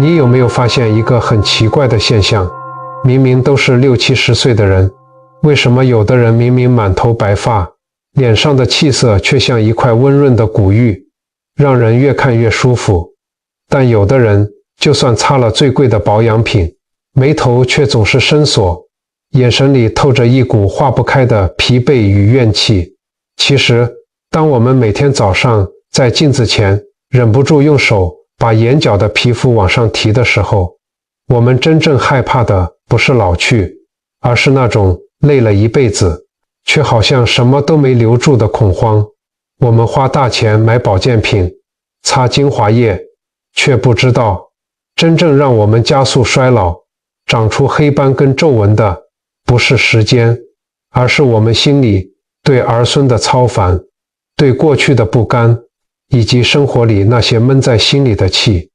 你有没有发现一个很奇怪的现象？明明都是60、70岁的人，为什么有的人明明满头白发，脸上的气色却像一块温润的古玉，让人越看越舒服？但有的人就算擦了最贵的保养品，眉头却总是深锁，眼神里透着一股化不开的疲惫与怨气。其实，当我们每天早上在镜子前忍不住用手把眼角的皮肤往上提的时候，我们真正害怕的不是老去，而是那种累了一辈子却好像什么都没留住的恐慌。我们花大钱买保健品，擦精华液，却不知道真正让我们加速衰老，长出黑斑跟皱纹的不是时间，而是我们心里对儿孙的操烦，对过去的不甘，以及生活里那些闷在心里的气。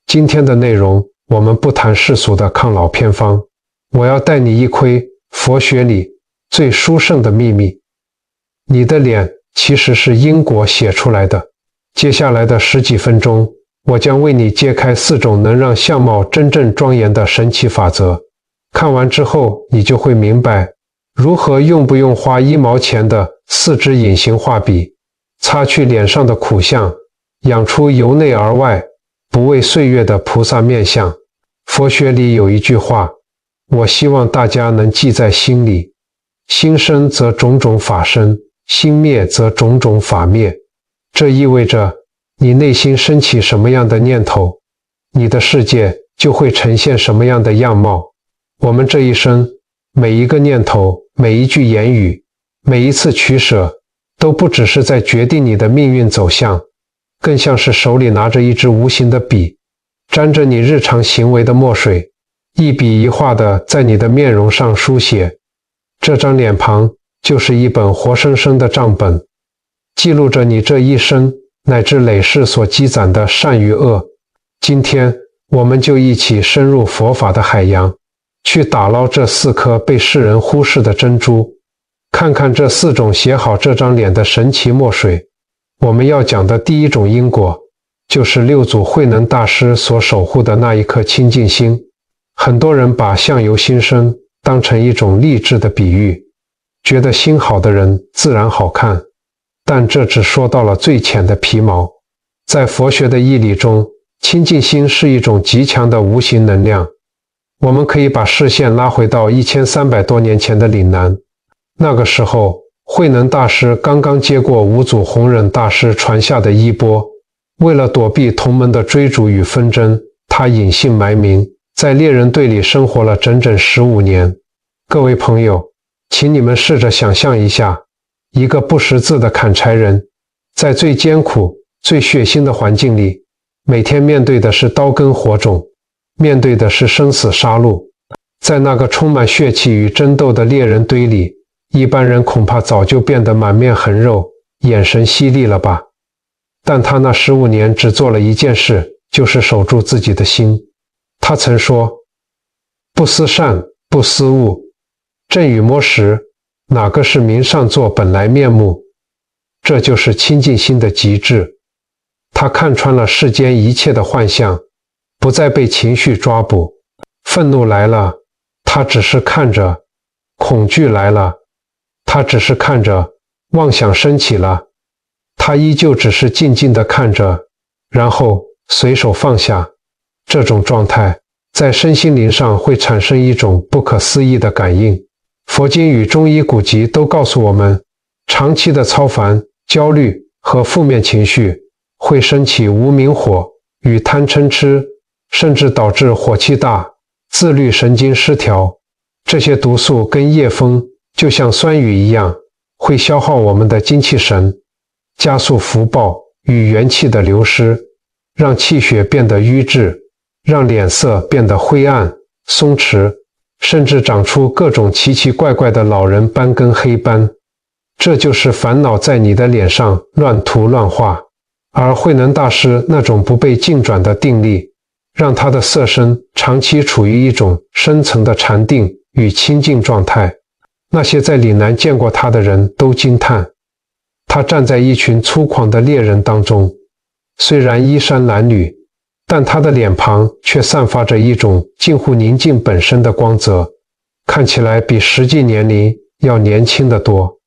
今天的内容，我们不谈世俗的抗老偏方，我要带你一窥佛学里最殊胜的秘密。你的脸其实是因果写出来的。接下来的10几分钟，我将为你揭开4种能让相貌真正庄严的神奇法则。看完之后，你就会明白如何用不用花1毛钱的4支隐形画笔，擦去脸上的苦相，养出由内而外不畏岁月的菩萨面相。佛学里有一句话，我希望大家能记在心里：心生则种种法生，心灭则种种法灭。这意味着你内心升起什么样的念头，你的世界就会呈现什么样的样貌。我们这一生，每一个念头，每一句言语，每一次取舍，都不只是在决定你的命运走向，更像是手里拿着一支无形的笔，沾着你日常行为的墨水，一笔一画的在你的面容上书写。这张脸庞就是一本活生生的账本，记录着你这一生乃至累世所积攒的善与恶。今天我们就一起深入佛法的海洋，去打捞这4颗被世人忽视的珍珠，看看这4种写好这张脸的神奇墨水。我们要讲的第一种因果，就是6祖慧能大师所守护的那一颗清净心。很多人把相由心生当成一种励志的比喻，觉得心好的人自然好看，但这只说到了最浅的皮毛。在佛学的义理中，清净心是一种极强的无形能量。我们可以把视线拉回到1300多年前的岭南，那个时候慧能大师刚刚接过5祖弘忍大师传下的衣钵，为了躲避同门的追逐与纷争，他隐姓埋名，在猎人队里生活了整整15年。各位朋友，请你们试着想象一下，一个不识字的砍柴人，在最艰苦、最血腥的环境里，每天面对的是刀耕火种，面对的是生死杀戮。在那个充满血气与争斗的猎人堆里，一般人恐怕早就变得满面横肉，眼神犀利了吧。但他那15年只做了一件事，就是守住自己的心。他曾说：不思善，不思恶，正与摸时，哪个是明上座本来面目？这就是清净心的极致。他看穿了世间一切的幻象，不再被情绪抓捕。愤怒来了，他只是看着；恐惧来了，他只是看着；妄想升起了，他依旧只是静静地看着，然后随手放下。这种状态在身心灵上会产生一种不可思议的感应。佛经与中医古籍都告诉我们，长期的操烦、焦虑和负面情绪会升起无明火与贪嗔痴，甚至导致火气大、自律神经失调。这些毒素跟夜风就像酸雨一样，会消耗我们的精气神，加速福报与元气的流失，让气血变得瘀滞，让脸色变得灰暗、松弛，甚至长出各种奇奇怪怪的老人斑跟黑斑。这就是烦恼在你的脸上乱涂乱画。而慧能大师那种不被境转的定力，让他的色身长期处于一种深层的禅定与清净状态。那些在岭南见过他的人都惊叹，他站在一群粗犷的猎人当中，虽然衣衫褴褛，但他的脸庞却散发着一种近乎宁静本身的光泽，看起来比实际年龄要年轻得多。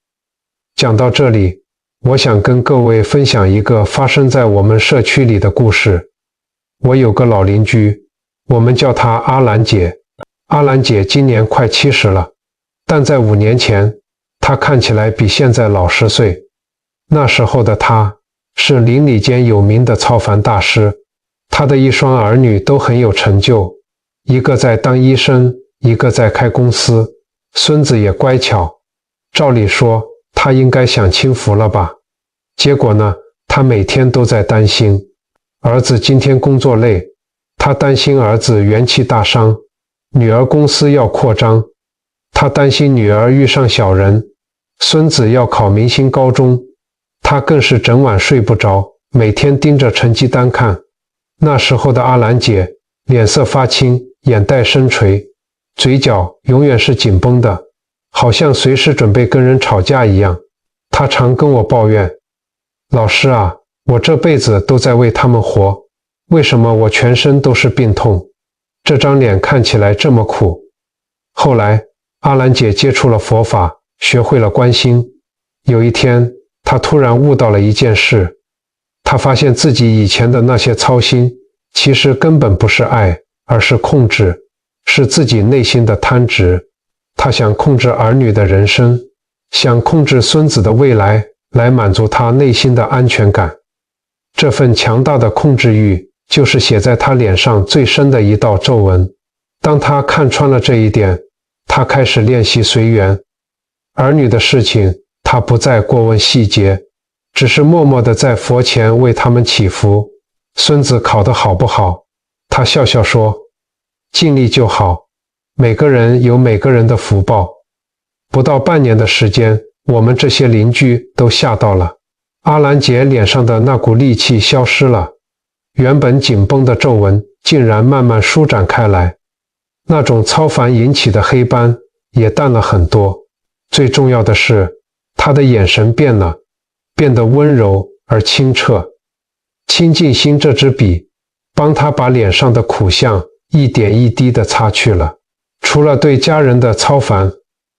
讲到这里，我想跟各位分享一个发生在我们社区里的故事。我有个老邻居，我们叫她阿兰姐。阿兰姐今年快70了，但在5年前，她看起来比现在老10岁。那时候的她是邻里间有名的操盘大师，她的一双儿女都很有成就，一个在当医生，一个在开公司，孙子也乖巧。照理说，她应该享清福了吧？结果呢，她每天都在担心，儿子今天工作累，她担心儿子元气大伤；女儿公司要扩张，她担心女儿遇上小人；孙子要考明星高中，她更是整晚睡不着，每天盯着成绩单看。那时候的阿兰姐脸色发青，眼袋深垂，嘴角永远是紧绷的，好像随时准备跟人吵架一样。她常跟我抱怨，老师啊，我这辈子都在为他们活，为什么我全身都是病痛？这张脸看起来这么苦。后来，阿兰姐接触了佛法，学会了观心。有一天，她突然悟到了一件事，她发现自己以前的那些操心，其实根本不是爱，而是控制，是自己内心的贪执。她想控制儿女的人生，想控制孙子的未来，来满足她内心的安全感。这份强大的控制欲，就是写在她脸上最深的一道皱纹。当她看穿了这一点，她开始练习随缘。儿女的事情，她不再过问细节，只是默默地在佛前为他们祈福。孙子考得好不好，她笑笑说，尽力就好，每个人有每个人的福报。不到半年的时间，我们这些邻居都吓到了。阿兰姐脸上的那股戾气消失了，原本紧绷的皱纹竟然慢慢舒展开来，那种操烦引起的黑斑也淡了很多。最重要的是，她的眼神变了，变得温柔而清澈。清净心这支笔，帮她把脸上的苦相一点一滴地擦去了。除了对家人的操烦，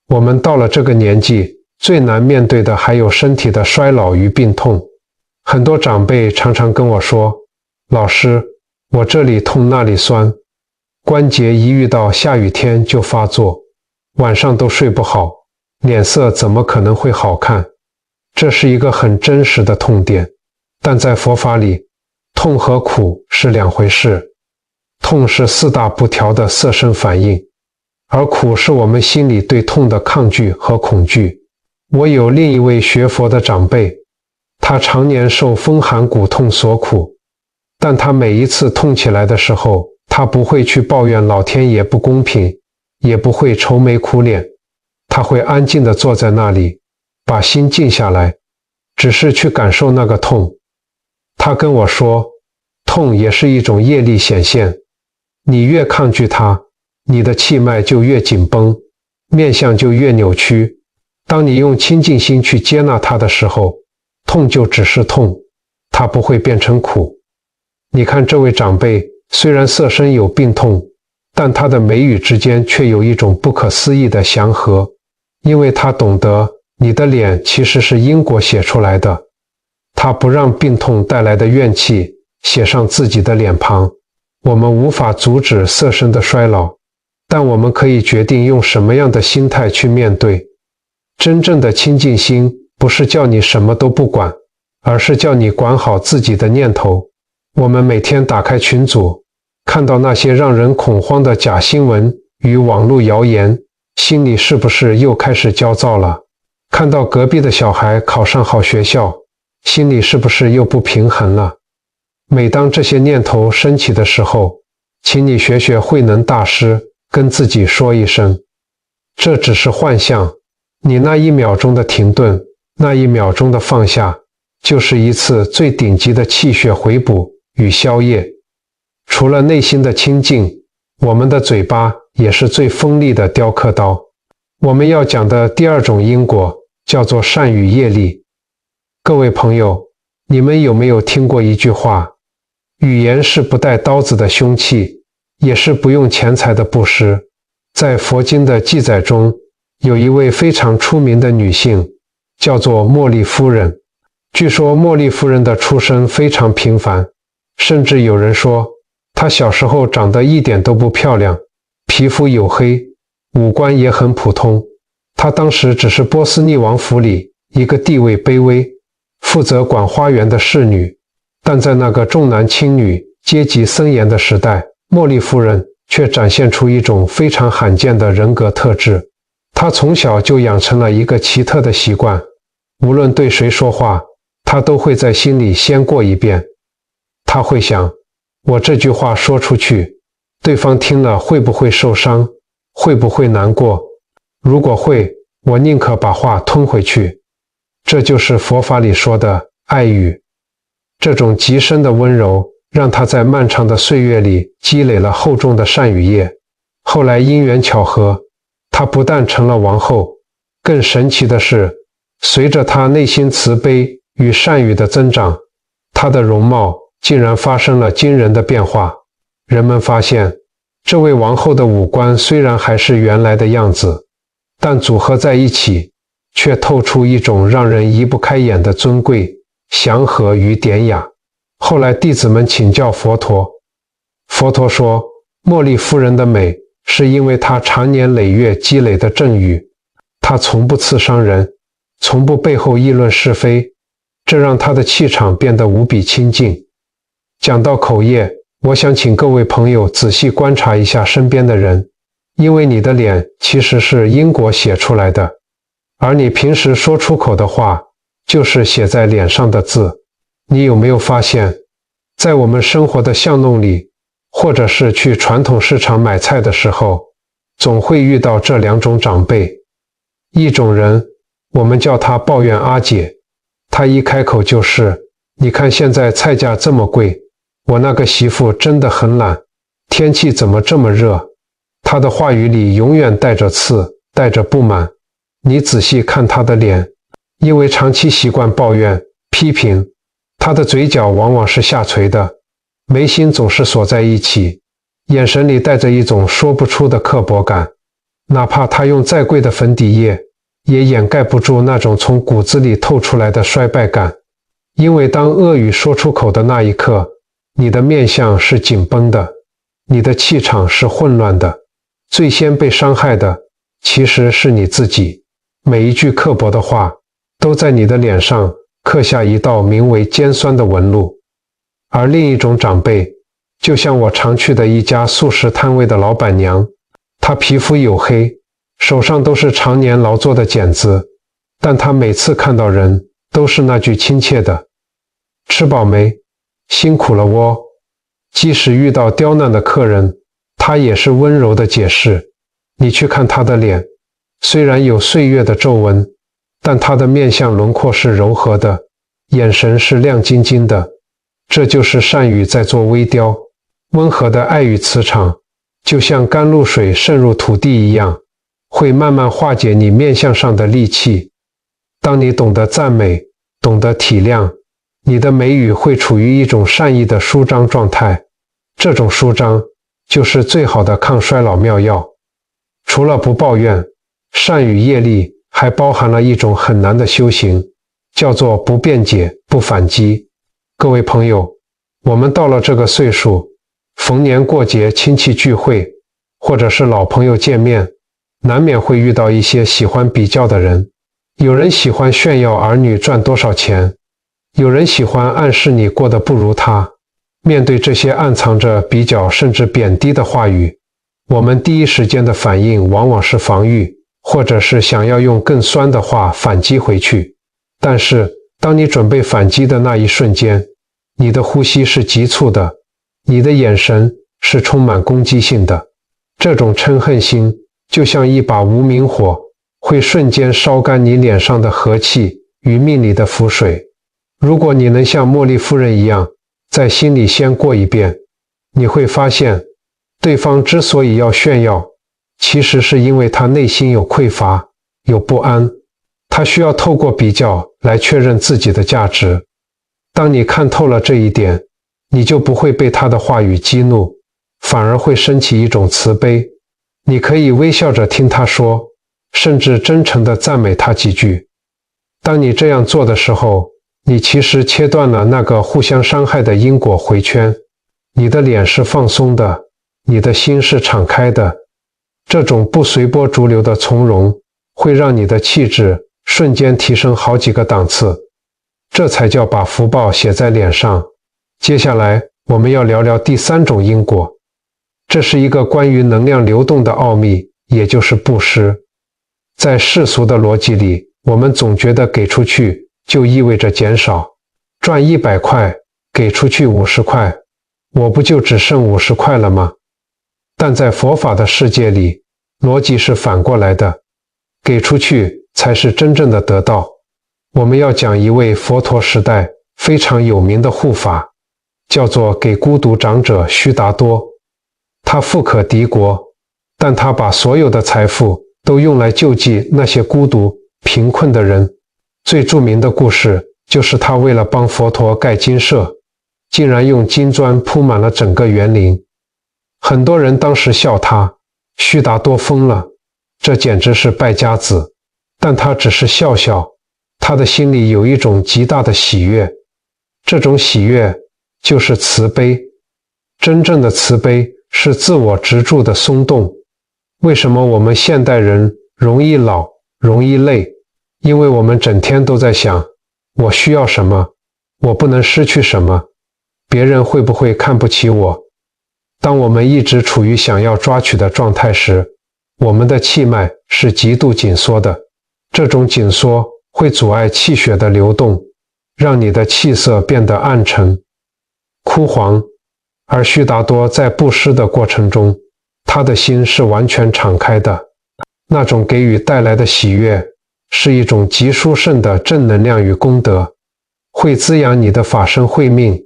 我们到了这个年纪，最难面对的还有身体的衰老与病痛。很多长辈常常跟我说，老师，我这里痛那里酸，关节一遇到下雨天就发作，晚上都睡不好，脸色怎么可能会好看？这是一个很真实的痛点，但在佛法里，痛和苦是两回事。痛是4大不调的色身反应，而苦是我们心里对痛的抗拒和恐惧。我有另一位学佛的长辈，他常年受风寒骨痛所苦，但他每一次痛起来的时候，他不会去抱怨老天爷不公平，也不会愁眉苦脸，他会安静地坐在那里，把心静下来，只是去感受那个痛。他跟我说，痛也是一种业力显现，你越抗拒它，你的气脉就越紧绷，面相就越扭曲。当你用清净心去接纳它的时候，痛就只是痛，它不会变成苦。你看这位长辈，虽然色身有病痛，但他的眉宇之间却有一种不可思议的祥和，因为他懂得你的脸其实是因果写出来的，他不让病痛带来的怨气写上自己的脸庞。我们无法阻止色身的衰老，但我们可以决定用什么样的心态去面对。真正的清净心不是叫你什么都不管，而是叫你管好自己的念头。我们每天打开群组，看到那些让人恐慌的假新闻与网络谣言，心里是不是又开始焦躁了？看到隔壁的小孩考上好学校，心里是不是又不平衡了？每当这些念头升起的时候，请你学学慧能大师，跟自己说一声，这只是幻象。你那1秒钟的停顿，那1秒钟的放下，就是一次最顶级的气血回补与消业。除了内心的清净，我们的嘴巴也是最锋利的雕刻刀。我们要讲的第2种因果叫做善与业力。各位朋友，你们有没有听过一句话，语言是不带刀子的凶器，也是不用钱财的布施。在佛经的记载中，有一位非常出名的女性，叫做茉莉夫人。据说茉莉夫人的出身非常平凡，甚至有人说她小时候长得一点都不漂亮，皮肤黝黑，五官也很普通。她当时只是波斯匿王府里一个地位卑微、负责管花园的侍女，但在那个重男轻女、阶级森严的时代，茉莉夫人却展现出一种非常罕见的人格特质。她从小就养成了一个奇特的习惯，无论对谁说话，她都会在心里先过一遍。她会想，我这句话说出去，对方听了会不会受伤，会不会难过？如果会，我宁可把话吞回去。这就是佛法里说的爱语。这种极深的温柔让她在漫长的岁月里积累了厚重的善语业。后来因缘巧合，她不但成了王后，更神奇的是，随着她内心慈悲与善语的增长，她的容貌竟然发生了惊人的变化。人们发现，这位王后的五官虽然还是原来的样子，但组合在一起，却透出一种让人移不开眼的尊贵、祥和与典雅。后来弟子们请教佛陀，佛陀说，茉莉夫人的美是因为她长年累月积累的正语，她从不刺伤人，从不背后议论是非，这让她的气场变得无比清净。讲到口业，我想请各位朋友仔细观察一下身边的人，因为你的脸其实是因果写出来的，而你平时说出口的话，就是写在脸上的字。你有没有发现，在我们生活的巷弄里，或者是去传统市场买菜的时候，总会遇到这两种长辈。一种人，我们叫他抱怨阿姐，他一开口就是，你看现在菜价这么贵，我那个媳妇真的很懒，天气怎么这么热？他的话语里永远带着刺，带着不满。你仔细看他的脸，因为长期习惯抱怨、批评，他的嘴角往往是下垂的，眉心总是锁在一起，眼神里带着一种说不出的刻薄感。哪怕他用再贵的粉底液，也掩盖不住那种从骨子里透出来的衰败感。因为当恶语说出口的那一刻，你的面相是紧绷的，你的气场是混乱的，最先被伤害的其实是你自己。每一句刻薄的话，都在你的脸上刻下一道名为尖酸的纹路。而另一种长辈，就像我常去的一家素食摊位的老板娘，她皮肤黝黑，手上都是常年劳作的茧子，但她每次看到人，都是那句亲切的，吃饱没？辛苦了喔。即使遇到刁难的客人，她也是温柔的解释。你去看她的脸，虽然有岁月的皱纹，但她的面相轮廓是柔和的，眼神是亮晶晶的。这就是善语在做微雕，温和的爱语磁场，就像甘露水渗入土地一样，会慢慢化解你面相上的戾气。当你懂得赞美，懂得体谅，你的美语会处于一种善意的舒张状态，这种舒张就是最好的抗衰老妙药。除了不抱怨，善语业力还包含了一种很难的修行，叫做不辩解、不反击。各位朋友，我们到了这个岁数，逢年过节、亲戚聚会，或者是老朋友见面，难免会遇到一些喜欢比较的人。有人喜欢炫耀儿女赚多少钱，有人喜欢暗示你过得不如他。面对这些暗藏着比较甚至贬低的话语，我们第一时间的反应往往是防御，或者是想要用更酸的话反击回去。但是当你准备反击的那一瞬间，你的呼吸是急促的，你的眼神是充满攻击性的。这种嗔恨心就像一把无名火，会瞬间烧干你脸上的和气与命里的符水。如果你能像茉莉夫人一样，在心里先过一遍，你会发现，对方之所以要炫耀，其实是因为他内心有匮乏，有不安，他需要透过比较来确认自己的价值。当你看透了这一点，你就不会被他的话语激怒，反而会升起一种慈悲。你可以微笑着听他说，甚至真诚地赞美他几句。当你这样做的时候，你其实切断了那个互相伤害的因果回圈。你的脸是放松的，你的心是敞开的。这种不随波逐流的从容，会让你的气质瞬间提升好几个档次。这才叫把福报写在脸上。接下来我们要聊聊第3种因果，这是一个关于能量流动的奥秘，也就是布施。在世俗的逻辑里，我们总觉得给出去就意味着减少，赚100块，给出去50块，我不就只剩50块了吗？但在佛法的世界里，逻辑是反过来的，给出去才是真正的得到。我们要讲一位佛陀时代非常有名的护法，叫做给孤独长者须达多。他富可敌国，但他把所有的财富都用来救济那些孤独贫困的人。最著名的故事就是他为了帮佛陀盖精舍，竟然用金砖铺满了整个园林。很多人当时笑他，须达多疯了，这简直是败家子。但他只是笑笑，他的心里有一种极大的喜悦，这种喜悦就是慈悲。真正的慈悲是自我执着的松动。为什么我们现代人容易老，容易累？因为我们整天都在想，我需要什么，我不能失去什么，别人会不会看不起我？当我们一直处于想要抓取的状态时，我们的气脉是极度紧缩的，这种紧缩会阻碍气血的流动，让你的气色变得暗沉、枯黄。而须达多在布施的过程中，他的心是完全敞开的，那种给予带来的喜悦是一种极殊胜的正能量与功德，会滋养你的法身慧命，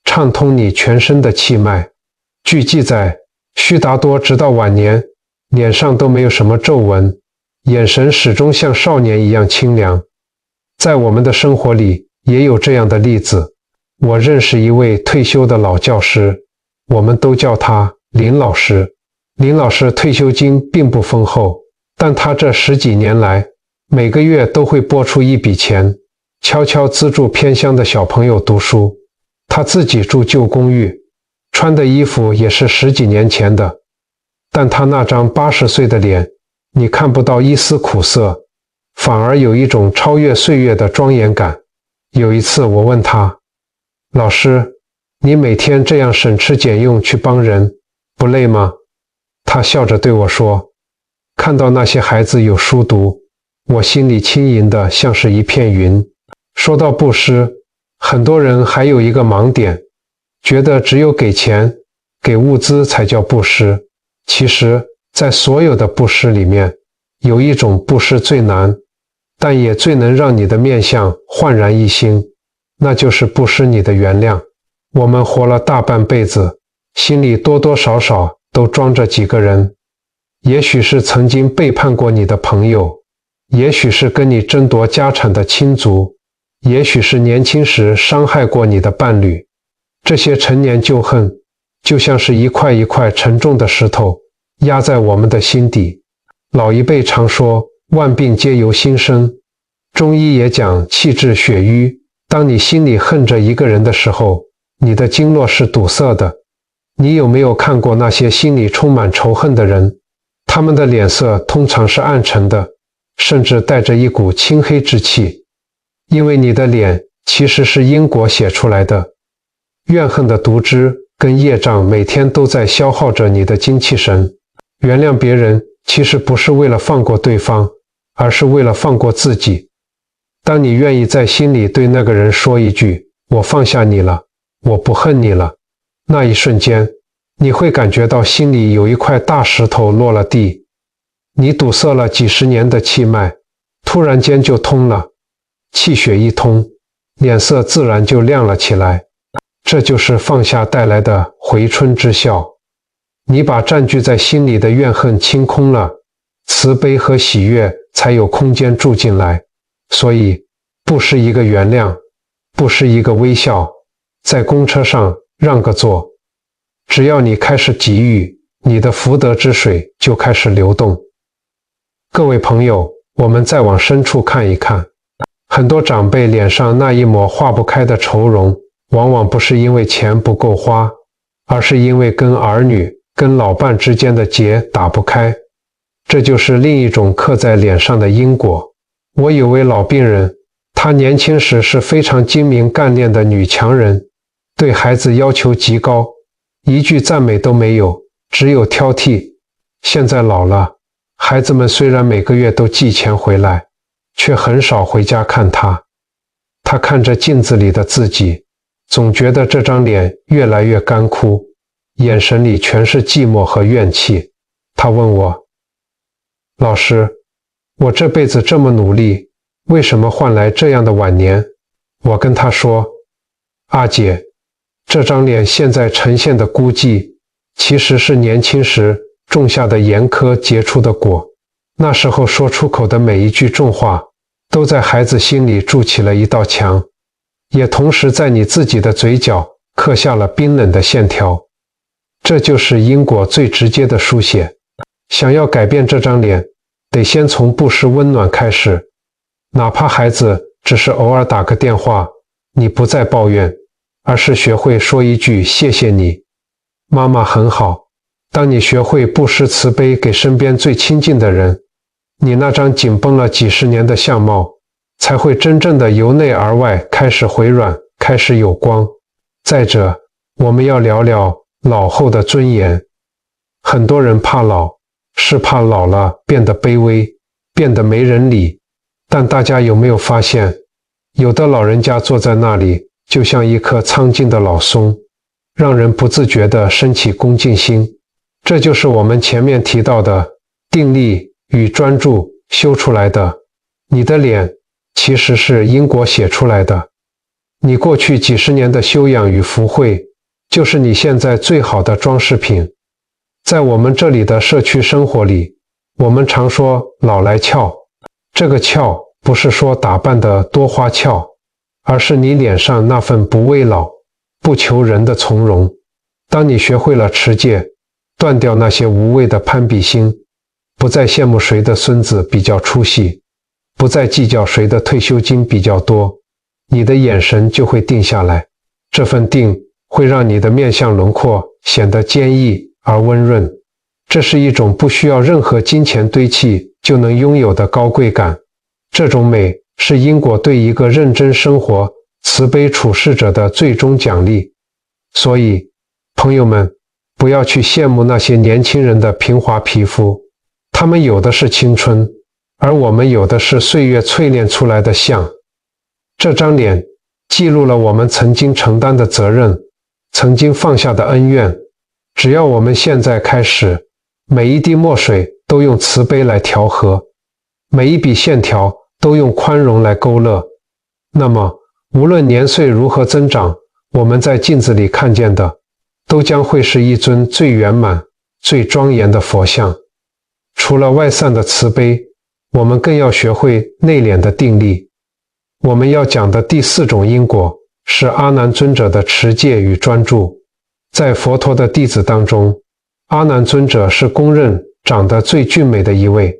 畅通你全身的气脉。据记载，须达多直到晚年，脸上都没有什么皱纹，眼神始终像少年一样清凉。在我们的生活里也有这样的例子。我认识一位退休的老教师，我们都叫他林老师。林老师退休金并不丰厚，但他这10几年来，每个月都会拨出一笔钱，悄悄资助偏乡的小朋友读书。他自己住旧公寓，穿的衣服也是10几年前的，但他那张80岁的脸，你看不到一丝苦涩，反而有一种超越岁月的庄严感。有一次我问他，老师，你每天这样省吃俭用去帮人，不累吗？他笑着对我说，看到那些孩子有书读，我心里轻盈的像是一片云。说到布施，很多人还有一个盲点，觉得只有给钱、给物资才叫布施。其实，在所有的布施里面，有一种布施最难，但也最能让你的面相焕然一新，那就是布施你的原谅。我们活了大半辈子，心里多多少少都装着几个人，也许是曾经背叛过你的朋友，也许是跟你争夺家产的亲族，也许是年轻时伤害过你的伴侣。这些陈年旧恨，就像是一块一块沉重的石头，压在我们的心底。老一辈常说，万病皆由心生，中医也讲气滞血瘀。当你心里恨着一个人的时候，你的经络是堵塞的。你有没有看过那些心里充满仇恨的人？他们的脸色通常是暗沉的，甚至带着一股青黑之气。因为你的脸其实是因果写出来的，怨恨的毒汁跟业障每天都在消耗着你的精气神。原谅别人其实不是为了放过对方，而是为了放过自己。当你愿意在心里对那个人说一句，我放下你了，我不恨你了，那一瞬间，你会感觉到心里有一块大石头落了地，你堵塞了几十年的气脉，突然间就通了，气血一通，脸色自然就亮了起来。这就是放下带来的回春之效。你把占据在心里的怨恨清空了，慈悲和喜悦才有空间住进来。所以，不是一个原谅，不是一个微笑，在公车上让个座。只要你开始给予，你的福德之水就开始流动。各位朋友，我们再往深处看一看，很多长辈脸上那一抹化不开的愁容，往往不是因为钱不够花，而是因为跟儿女、跟老伴之间的结打不开。这就是另一种刻在脸上的因果。我有位老病人，她年轻时是非常精明干练的女强人，对孩子要求极高，一句赞美都没有，只有挑剔。现在老了，孩子们虽然每个月都寄钱回来，却很少回家看她。她看着镜子里的自己，总觉得这张脸越来越干枯，眼神里全是寂寞和怨气。她问我，老师，我这辈子这么努力，为什么换来这样的晚年？我跟她说，阿姐，这张脸现在呈现的孤寂，其实是年轻时种下的严苛结出的果。那时候说出口的每一句重话，都在孩子心里筑起了一道墙，也同时在你自己的嘴角刻下了冰冷的线条。这就是因果最直接的书写。想要改变这张脸，得先从不失温暖开始。哪怕孩子只是偶尔打个电话，你不再抱怨，而是学会说一句谢谢你，妈妈很好。当你学会不失慈悲给身边最亲近的人，你那张紧绷了几十年的相貌才会真正的由内而外开始回软，开始有光。再者，我们要聊聊老后的尊严。很多人怕老，是怕老了变得卑微，变得没人理。但大家有没有发现，有的老人家坐在那里，就像一棵苍劲的老松，让人不自觉地升起恭敬心。这就是我们前面提到的定力与专注修出来的。你的脸其实是因果写出来的，你过去几十年的修养与福慧，就是你现在最好的装饰品。在我们这里的社区生活里，我们常说老来俏，这个俏不是说打扮得多花俏，而是你脸上那份不畏老、不求人的从容。当你学会了持戒，断掉那些无谓的攀比心，不再羡慕谁的孙子比较出息，不再计较谁的退休金比较多，你的眼神就会定下来。这份定会让你的面相轮廓显得坚毅而温润，这是一种不需要任何金钱堆砌就能拥有的高贵感。这种美是因果对一个认真生活、慈悲处事者的最终奖励。所以，朋友们，不要去羡慕那些年轻人的平滑皮肤，他们有的是青春，而我们有的是岁月淬炼出来的相。这张脸记录了我们曾经承担的责任，曾经放下的恩怨。只要我们现在开始，每一滴墨水都用慈悲来调和，每一笔线条都用宽容来勾勒，那么无论年岁如何增长，我们在镜子里看见的都将会是一尊最圆满、最庄严的佛像。除了外散的慈悲，我们更要学会内敛的定力。我们要讲的第四种因果是阿难尊者的持戒与专注。在佛陀的弟子当中，阿难尊者是公认长得最俊美的一位。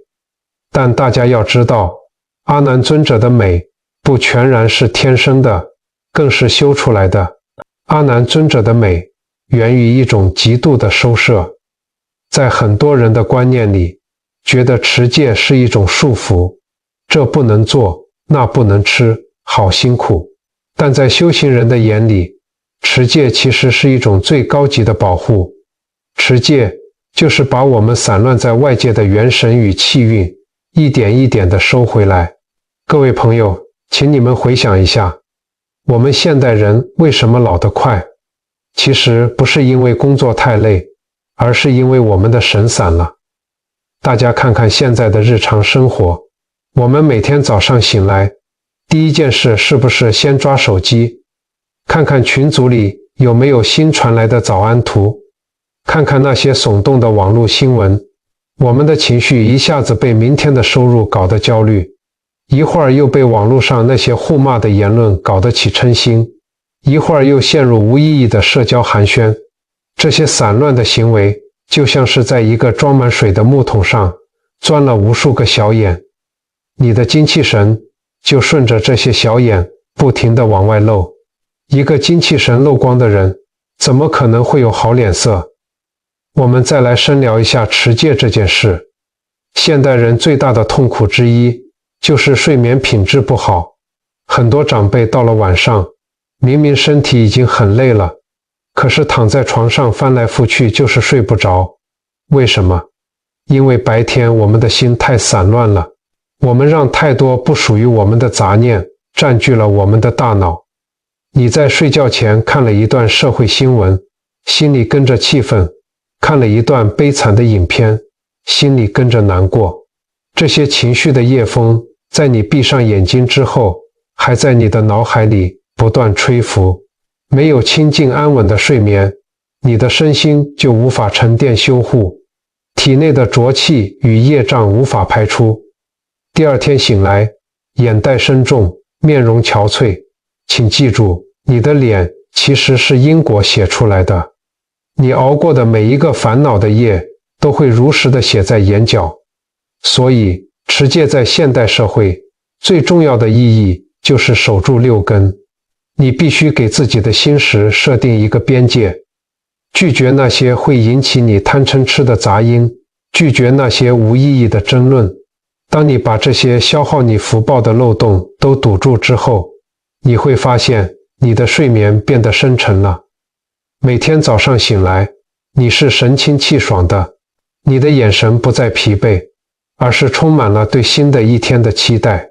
但大家要知道，阿难尊者的美不全然是天生的，更是修出来的。阿难尊者的美源于一种极度的收摄。在很多人的观念里，觉得持戒是一种束缚，这不能做，那不能吃，好辛苦。但在修行人的眼里，持戒其实是一种最高级的保护。持戒就是把我们散乱在外界的元神与气运一点一点地收回来。各位朋友，请你们回想一下，我们现代人为什么老得快？其实不是因为工作太累，而是因为我们的神散了。大家看看现在的日常生活，我们每天早上醒来，第一件事是不是先抓手机，看看群组里有没有新传来的早安图，看看那些耸动的网络新闻，我们的情绪一下子被明天的收入搞得焦虑，一会儿又被网络上那些互骂的言论搞得起嗔心，一会儿又陷入无意义的社交寒暄。这些散乱的行为就像是在一个装满水的木桶上钻了无数个小眼，你的精气神就顺着这些小眼不停地往外漏。一个精气神漏光的人，怎么可能会有好脸色？我们再来深聊一下持戒这件事。现代人最大的痛苦之一就是睡眠品质不好。很多长辈到了晚上，明明身体已经很累了，可是躺在床上翻来覆去就是睡不着。为什么？因为白天我们的心太散乱了，我们让太多不属于我们的杂念占据了我们的大脑。你在睡觉前看了一段社会新闻，心里跟着气愤；看了一段悲惨的影片，心里跟着难过。这些情绪的夜风，在你闭上眼睛之后，还在你的脑海里不断吹拂。没有清静安稳的睡眠，你的身心就无法沉淀修护，体内的浊气与业障无法排出。第二天醒来，眼袋深重，面容憔悴。请记住，你的脸其实是因果写出来的。你熬过的每一个烦恼的业，都会如实的写在眼角。所以，持戒在现代社会最重要的意义就是守住六根。你必须给自己的心识设定一个边界，拒绝那些会引起你贪嗔痴的杂音，拒绝那些无意义的争论。当你把这些消耗你福报的漏洞都堵住之后，你会发现你的睡眠变得深沉了。每天早上醒来，你是神清气爽的，你的眼神不再疲惫，而是充满了对新的一天的期待。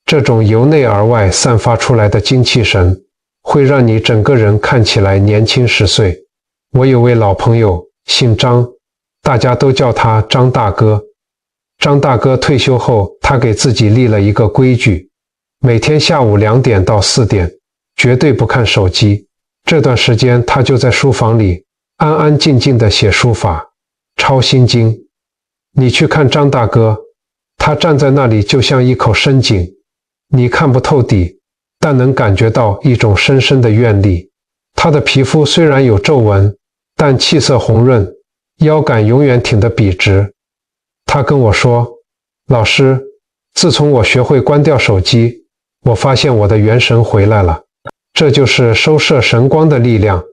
这种由内而外散发出来的精气神，会让你整个人看起来年轻10岁。我有位老朋友，姓张，大家都叫他张大哥。张大哥退休后，他给自己立了一个规矩，每天下午2点到4点，绝对不看手机。这段时间他就在书房里安安静静地写书法，抄心经。你去看张大哥，他站在那里就像一口深井，你看不透底，但能感觉到一种深深的愿力。他的皮肤虽然有皱纹，但气色红润，腰杆永远挺得笔直。他跟我说，老师，自从我学会关掉手机，我发现我的元神回来了。这就是收摄神光的力量。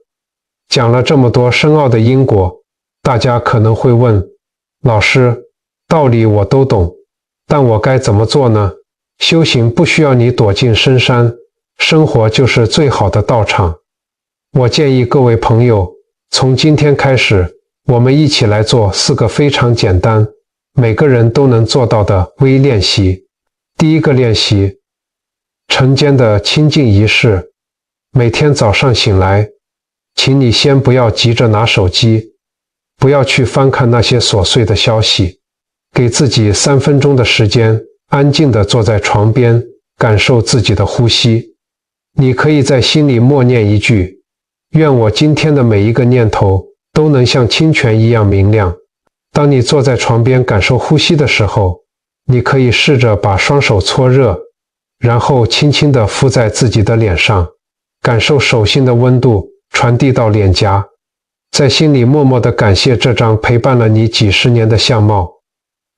讲了这么多深奥的因果，大家可能会问，老师，道理我都懂，但我该怎么做呢？修行不需要你躲进深山，生活就是最好的道场。我建议各位朋友，从今天开始，我们一起来做4个非常简单，每个人都能做到的微练习。第一个练习，晨间的清净仪式。每天早上醒来，请你先不要急着拿手机，不要去翻看那些琐碎的消息，给自己3分钟的时间，安静地坐在床边，感受自己的呼吸。你可以在心里默念一句，愿我今天的每一个念头都能像清泉一样明亮。当你坐在床边感受呼吸的时候，你可以试着把双手搓热，然后轻轻地敷在自己的脸上，感受手心的温度传递到脸颊，在心里默默地感谢这张陪伴了你几十年的相貌，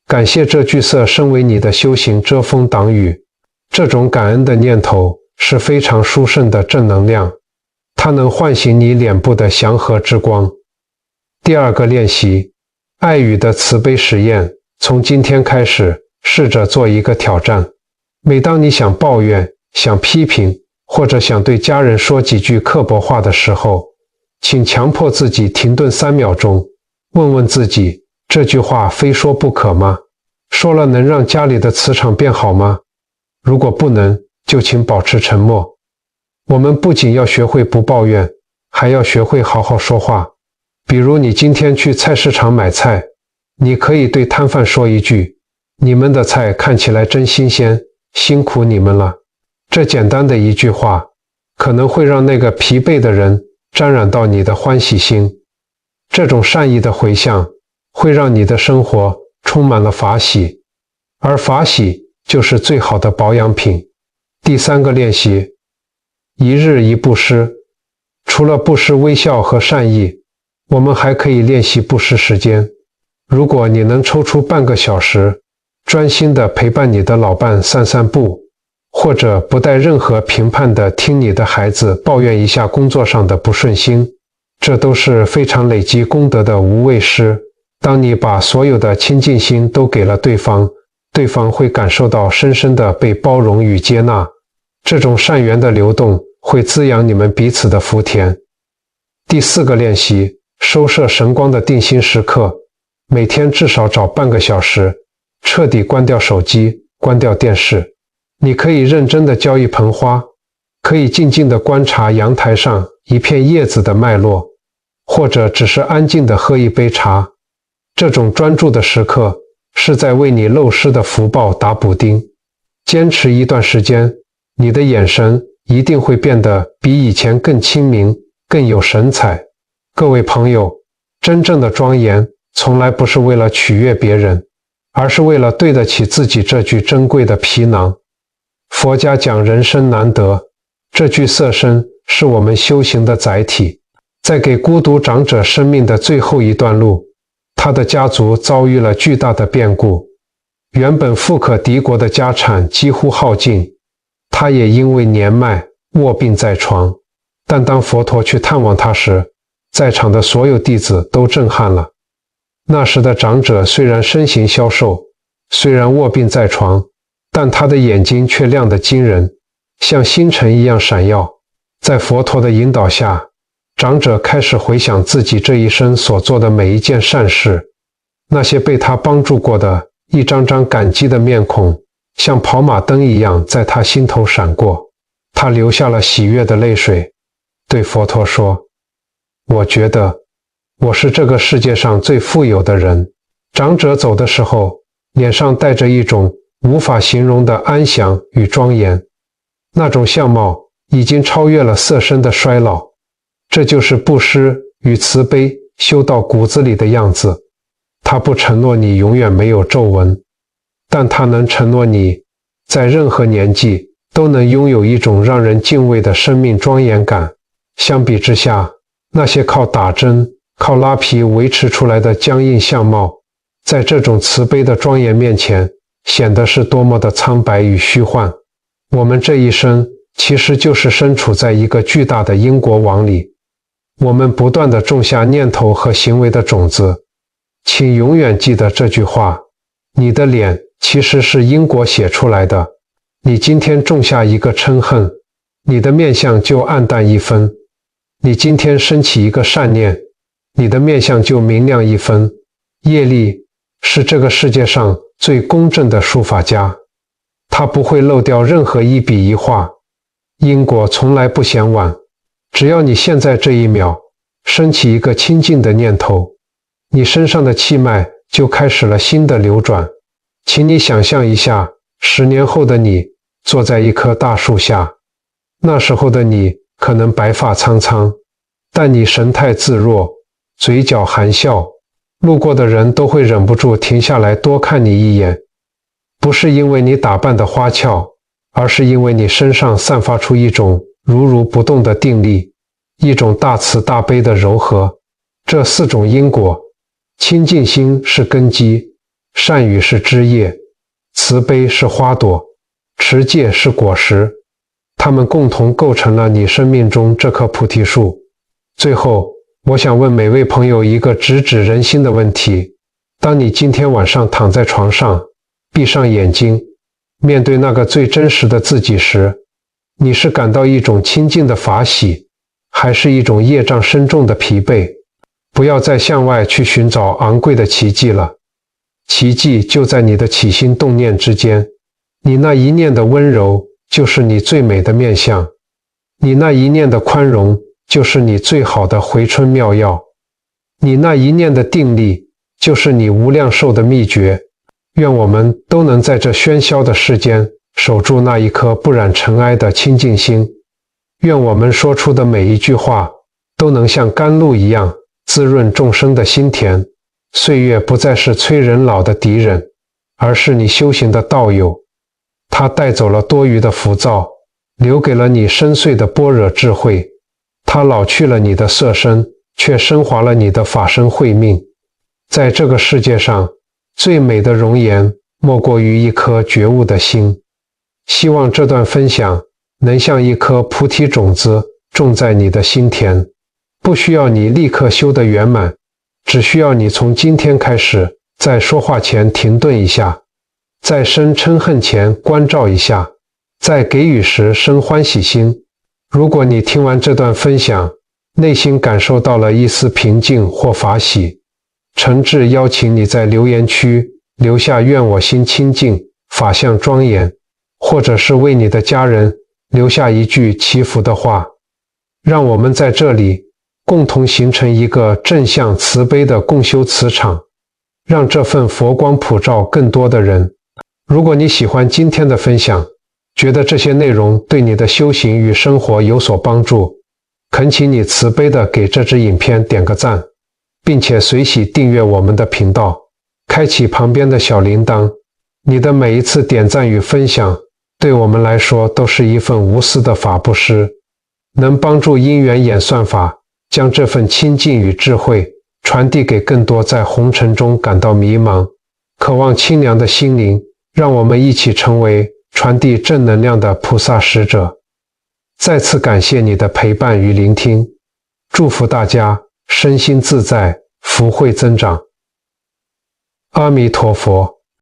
感谢这具色身为你的修行遮风挡雨。这种感恩的念头是非常殊胜的正能量，它能唤醒你脸部的祥和之光。第二个练习，爱语的慈悲实验。从今天开始，试着做一个挑战。每当你想抱怨、想批评，或者想对家人说几句刻薄话的时候，请强迫自己停顿3秒钟，问问自己，这句话非说不可吗？说了能让家里的磁场变好吗？如果不能，就请保持沉默。我们不仅要学会不抱怨，还要学会好好说话。比如你今天去菜市场买菜，你可以对摊贩说一句，你们的菜看起来真新鲜，辛苦你们了。这简单的一句话，可能会让那个疲惫的人沾染到你的欢喜心。这种善意的回向，会让你的生活充满了法喜，而法喜就是最好的保养品。第3个练习，一日一布施。除了布施微笑和善意，我们还可以练习布施时间。如果你能抽出半个小时，专心地陪伴你的老伴散散步，或者不带任何评判地听你的孩子抱怨一下工作上的不顺心，这都是非常累积功德的无畏施。当你把所有的亲近心都给了对方，对方会感受到深深的被包容与接纳，这种善缘的流动会滋养你们彼此的福田。第4个练习，收摄神光的定心时刻，每天至少找半个小时，彻底关掉手机，关掉电视。你可以认真地浇一盆花，可以静静地观察阳台上一片叶子的脉络，或者只是安静地喝一杯茶。这种专注的时刻是在为你漏失的福报打补丁。坚持一段时间，你的眼神一定会变得比以前更清明，更有神采。各位朋友，真正的庄严从来不是为了取悦别人，而是为了对得起自己这具珍贵的皮囊。佛家讲人生难得，这具色身是我们修行的载体。在给孤独长者生命的最后一段路，他的家族遭遇了巨大的变故，原本富可敌国的家产几乎耗尽，他也因为年迈卧病在床。但当佛陀去探望他时，在场的所有弟子都震撼了。那时的长者虽然身形消瘦，虽然卧病在床，但他的眼睛却亮得惊人，像星辰一样闪耀。在佛陀的引导下，长者开始回想自己这一生所做的每一件善事，那些被他帮助过的一张张感激的面孔，像跑马灯一样在他心头闪过。他流下了喜悦的泪水，对佛陀说：“我觉得我是这个世界上最富有的人。”长者走的时候，脸上带着一种无法形容的安详与庄严，那种相貌已经超越了色身的衰老。这就是布施与慈悲修到骨子里的样子。他不承诺你永远没有皱纹，但他能承诺你在任何年纪都能拥有一种让人敬畏的生命庄严感。相比之下，那些靠打针、靠拉皮维持出来的僵硬相貌，在这种慈悲的庄严面前，显得是多么的苍白与虚幻。我们这一生其实就是身处在一个巨大的因果网里，我们不断地种下念头和行为的种子。请永远记得这句话，你的脸其实是因果写出来的。你今天种下一个嗔恨，你的面相就暗淡一分；你今天升起一个善念，你的面相就明亮一分。业力是这个世界上最公正的书法家，他不会漏掉任何一笔一画。因果从来不嫌晚，只要你现在这一秒升起一个清净的念头，你身上的气脉就开始了新的流转。请你想象一下，10年后的你坐在一棵大树下，那时候的你可能白发苍苍，但你神态自若，嘴角含笑，路过的人都会忍不住停下来多看你一眼。不是因为你打扮的花俏，而是因为你身上散发出一种如不动的定力，一种大慈大悲的柔和。这4种因果，清净心是根基，善语是枝叶，慈悲是花朵，持戒是果实，它们共同构成了你生命中这棵菩提树。最后，我想问每位朋友一个直指人心的问题：当你今天晚上躺在床上，闭上眼睛，面对那个最真实的自己时，你是感到一种清净的法喜，还是一种业障深重的疲惫？不要再向外去寻找昂贵的奇迹了，奇迹就在你的起心动念之间。你那一念的温柔就是你最美的面相，你那一念的宽容就是你最好的回春妙药，你那一念的定力就是你无量寿的秘诀。愿我们都能在这喧嚣的世间守住那一颗不染尘埃的清净心。愿我们说出的每一句话都能像甘露一样滋润众生的心田。岁月不再是催人老的敌人，而是你修行的道友。它带走了多余的浮躁，留给了你深邃的般若智慧，它老去了你的色身，却升华了你的法身慧命。在这个世界上，最美的容颜莫过于一颗觉悟的心。希望这段分享能像一颗菩提种子种在你的心田，不需要你立刻修得圆满，只需要你从今天开始，在说话前停顿一下，在生嗔恨前关照一下，在给予时生欢喜心。如果你听完这段分享，内心感受到了一丝平静或法喜，诚挚邀请你在留言区留下愿我心清净，法相庄严，或者是为你的家人留下一句祈福的话。让我们在这里共同形成一个正向慈悲的共修磁场，让这份佛光普照更多的人。如果你喜欢今天的分享，觉得这些内容对你的修行与生活有所帮助，恳请你慈悲地给这支影片点个赞，并且随喜订阅我们的频道，开启旁边的小铃铛。你的每一次点赞与分享，对我们来说都是一份无私的法布施，能帮助因缘演算法将这份清净与智慧传递给更多在红尘中感到迷茫、渴望清凉的心灵。让我们一起成为传递正能量的菩萨使者。再次感谢你的陪伴与聆听，祝福大家身心自在，福慧增长。阿弥陀佛。